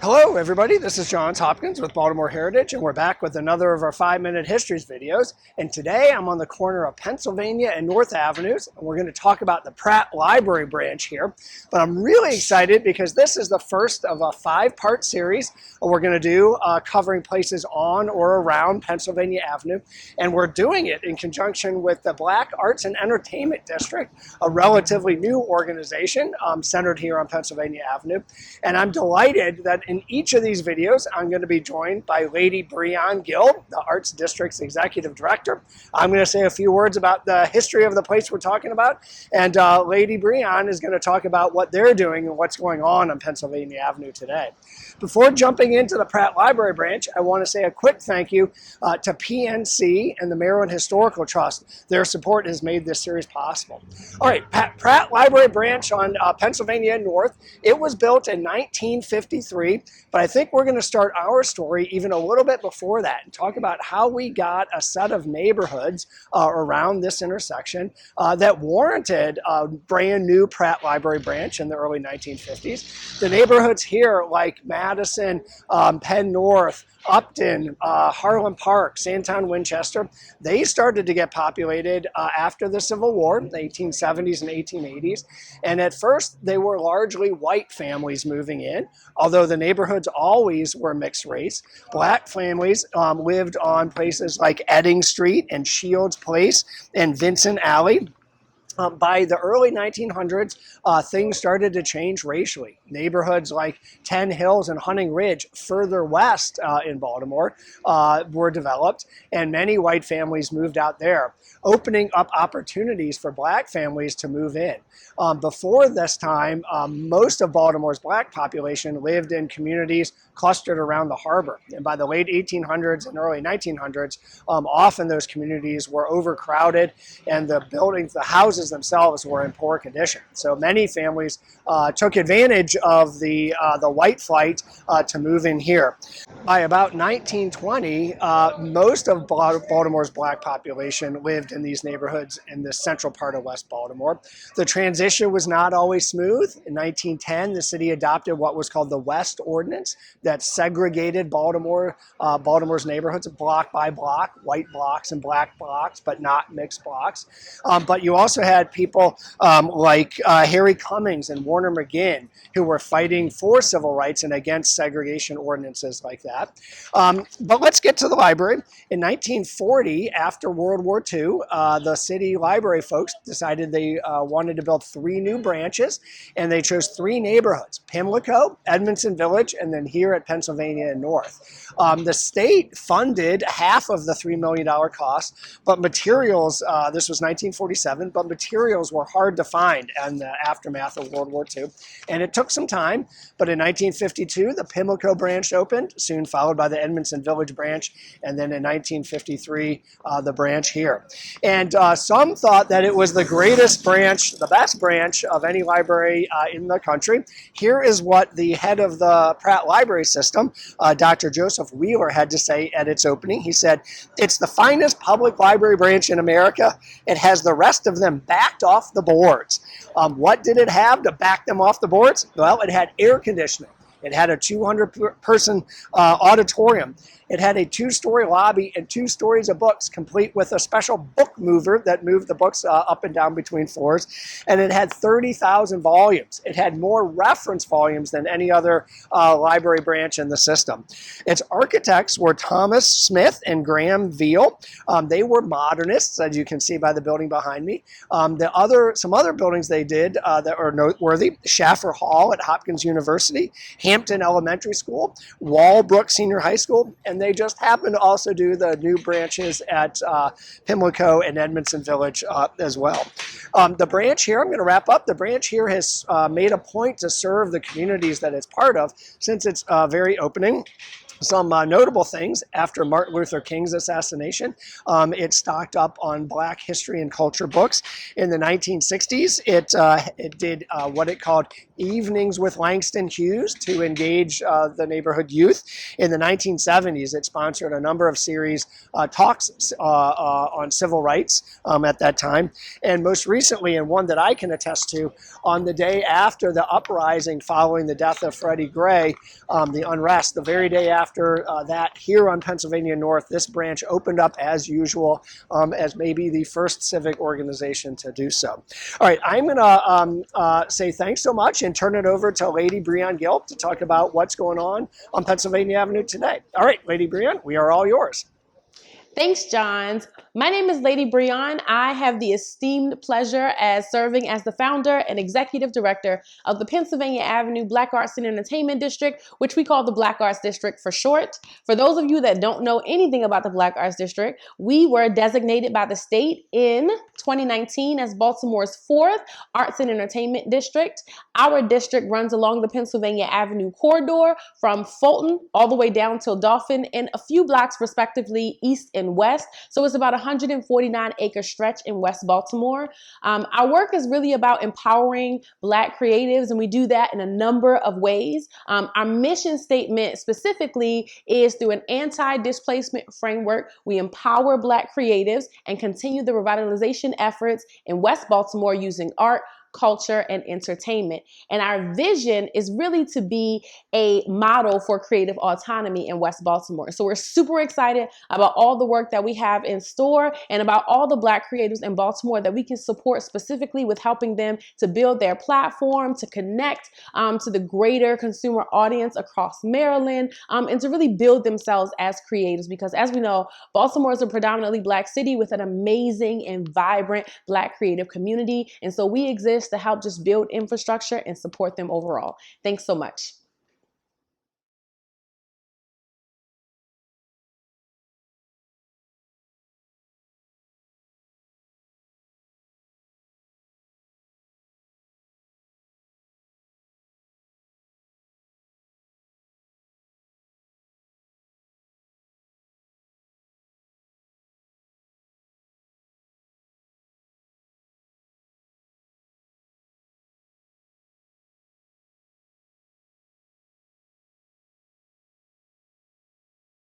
Hello everybody, this is Johns Hopkins with Baltimore Heritage, and we're back with another of our 5-Minute Histories videos. And today I'm on the corner of Pennsylvania and North Avenues, and we're going to talk about the Pratt Library branch here. But I'm really excited because this is the first of a 5-part series we're going to do covering places on or around Pennsylvania Avenue. And we're doing it in conjunction with the Black Arts and Entertainment District, a relatively new organization centered here on Pennsylvania Avenue. And I'm delighted that in each of these videos, I'm going to be joined by Lady Brion, the Arts District's Executive Director. I'm going to say a few words about the history of the place we're talking about, and Lady Brion is going to talk about what they're doing and what's going on Pennsylvania Avenue today. Before jumping into the Pratt Library branch, I want to say a quick thank you to PNC and the Maryland Historical Trust. Their support has made this series possible. All right, Pratt Library branch on Pennsylvania North. It was built in 1953, but I think we're going to start our story even a little bit before that and talk about how we got a set of neighborhoods around this intersection that warranted a brand new Pratt Library branch in the early 1950s. The neighborhoods here like Madison, Penn North, Upton, Harlem Park, Sandtown, Winchester, they started to get populated after the Civil War, the 1870s and 1880s. And at first, they were largely white families moving in, although the neighborhoods always were mixed race. Black families lived on places like Edding Street and Shields Place and Vincent Alley. By the early 1900s, things started to change racially. Neighborhoods like Ten Hills and Hunting Ridge, further west in Baltimore, were developed, and many white families moved out there, opening up opportunities for black families to move in. Before this time, most of Baltimore's black population lived in communities clustered around the harbor. And by the late 1800s and early 1900s, often those communities were overcrowded, and the buildings, the houses themselves were in poor condition. So many families took advantage of the white flight to move in here. By about 1920, most of Baltimore's black population lived in these neighborhoods in the central part of West Baltimore. The transition was not always smooth. In 1910, the city adopted what was called the West Ordinance that segregated Baltimore's neighborhoods block by block, white blocks and black blocks, but not mixed blocks. But you also had people like Harry Cummings and Warner McGinn who were fighting for civil rights and against segregation ordinances like that. But let's get to the library. In 1940, after World War II, the city library folks decided they wanted to build 3 new branches, and they chose 3 neighborhoods: Pimlico, Edmondson Village, and then here at Pennsylvania and North. The state funded half of the $3 million cost, but materials, this was 1947, but materials were hard to find in the aftermath of World War II, and it took some time. But in 1952, the Pimlico branch opened, soon followed by the Edmondson Village branch, and then in 1953, the branch here. And some thought that it was the greatest branch, the best branch of any library in the country. Here is what the head of the Pratt Library System, Dr. Joseph Wheeler, had to say at its opening. He said, "It's the finest public library branch in America. It has the rest of them backed off the boards." What did it have to back them off the boards? Well, it had air conditioning. It had a 200-person auditorium. It had a 2-story lobby and 2 stories of books, complete with a special book mover that moved the books up and down between floors. And it had 30,000 volumes. It had more reference volumes than any other library branch in the system. Its architects were Thomas Smith and Graham Veal. They were modernists, as you can see by the building behind me. Some other buildings they did that are noteworthy: Schaffer Hall at Hopkins University, Hampton Elementary School, Walbrook Senior High School, and they just happened to also do the new branches at Pimlico and Edmondson Village as well. The branch here, I'm going to wrap up. The branch here has made a point to serve the communities that it's part of since its very opening. Some notable things after Martin Luther King's assassination. It stocked up on Black history and culture books. In the 1960s, it did what it called Evenings with Langston Hughes to engage the neighborhood youth. In the 1970s, it sponsored a number of series talks on civil rights at that time. And most recently, and one that I can attest to, on the day after the uprising following the death of Freddie Gray, the unrest, the very day after that, here on Pennsylvania North, this branch opened up as usual, as maybe the first civic organization to do so. All right, I'm going to say thanks so much and turn it over to Lady Brion Gilp to talk about what's going on Pennsylvania Avenue today. All right, Lady Brion, we are all yours. Thanks, Johns. My name is Lady Brion. I have the esteemed pleasure as serving as the founder and executive director of the Pennsylvania Avenue Black Arts and Entertainment District, which we call the Black Arts District for short. For those of you that don't know anything about the Black Arts District, we were designated by the state in 2019 as Baltimore's 4th Arts and Entertainment District. Our district runs along the Pennsylvania Avenue corridor from Fulton all the way down till Dauphin and a few blocks respectively east and west. So it's about a 149-acre stretch in West Baltimore. Our work is really about empowering Black creatives, and we do that in a number of ways. Our mission statement specifically is through an anti-displacement framework. We empower Black creatives and continue the revitalization efforts in West Baltimore using art, culture, and entertainment. And our vision is really to be a model for creative autonomy in West Baltimore. So we're super excited about all the work that we have in store and about all the Black creatives in Baltimore that we can support specifically with helping them to build their platform, to connect to the greater consumer audience across Maryland, and to really build themselves as creators. Because as we know, Baltimore is a predominantly Black city with an amazing and vibrant Black creative community. And so we exist to help just build infrastructure and support them overall. Thanks so much.